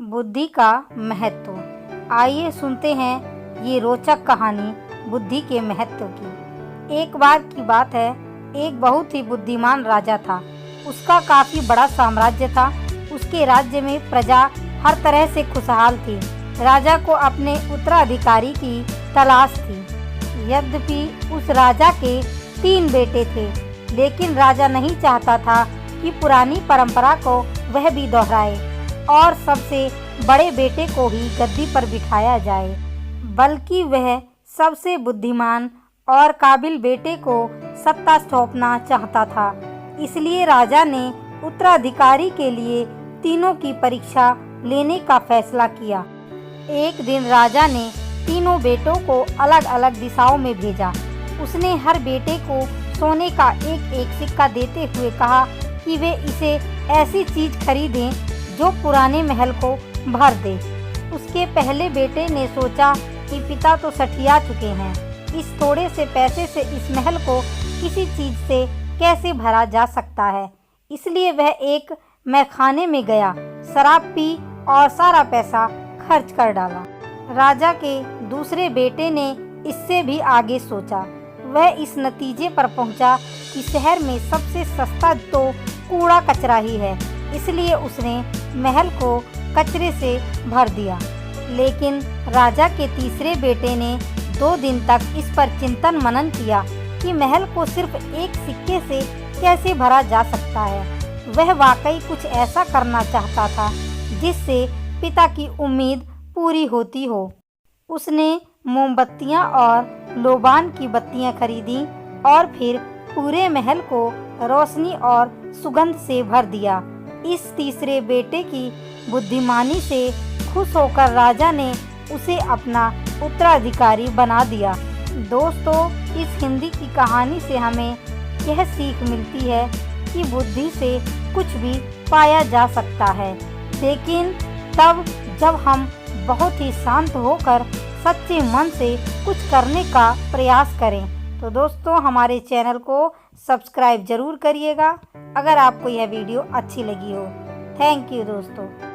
बुद्धि का महत्व। आइए सुनते हैं ये रोचक कहानी बुद्धि के महत्व की। एक बार की बात है, एक बहुत ही बुद्धिमान राजा था। उसका काफ़ी बड़ा साम्राज्य था। उसके राज्य में प्रजा हर तरह से खुशहाल थी। राजा को अपने उत्तराधिकारी की तलाश थी। यद्यपि उस राजा के 3 बेटे थे, लेकिन राजा नहीं चाहता था कि पुरानी परंपरा को वह भी दोहराए और सबसे बड़े बेटे को ही गद्दी पर बिठाया जाए, बल्कि वह सबसे बुद्धिमान और काबिल बेटे को सत्ता सौंपना चाहता था। इसलिए राजा ने उत्तराधिकारी के लिए तीनों की परीक्षा लेने का फैसला किया। एक दिन राजा ने तीनों बेटों को अलग अलग दिशाओं में भेजा। उसने हर बेटे को सोने का एक एक सिक्का देते हुए कहा कि वे इसे ऐसी चीज खरीदें जो पुराने महल को भर दे। उसके पहले बेटे ने सोचा कि पिता तो सठिया चुके हैं, इस थोड़े से पैसे से इस महल को किसी चीज से कैसे भरा जा सकता है। इसलिए वह एक मैखाने में गया, शराब पी और सारा पैसा खर्च कर डाला। राजा के दूसरे बेटे ने इससे भी आगे सोचा। वह इस नतीजे पर पहुंचा कि शहर में सबसे सस्ता तो कूड़ा कचरा ही है, इसलिए उसने महल को कचरे से भर दिया। लेकिन राजा के तीसरे बेटे ने 2 दिन तक इस पर चिंतन मनन किया कि महल को सिर्फ एक सिक्के से कैसे भरा जा सकता है। वह वाकई कुछ ऐसा करना चाहता था जिससे पिता की उम्मीद पूरी होती हो। उसने मोमबत्तियां और लोबान की बत्तियां खरीदी और फिर पूरे महल को रोशनी और सुगंध से भर दिया। इस तीसरे बेटे की बुद्धिमानी से खुश होकर राजा ने उसे अपना उत्तराधिकारी बना दिया। दोस्तों, इस हिंदी की कहानी से हमें यह सीख मिलती है कि बुद्धि से कुछ भी पाया जा सकता है, लेकिन तब जब हम बहुत ही शांत होकर सच्चे मन से कुछ करने का प्रयास करें। तो दोस्तों, हमारे चैनल को सब्सक्राइब जरूर करिएगा अगर आपको यह वीडियो अच्छी लगी हो। थैंक यू दोस्तों।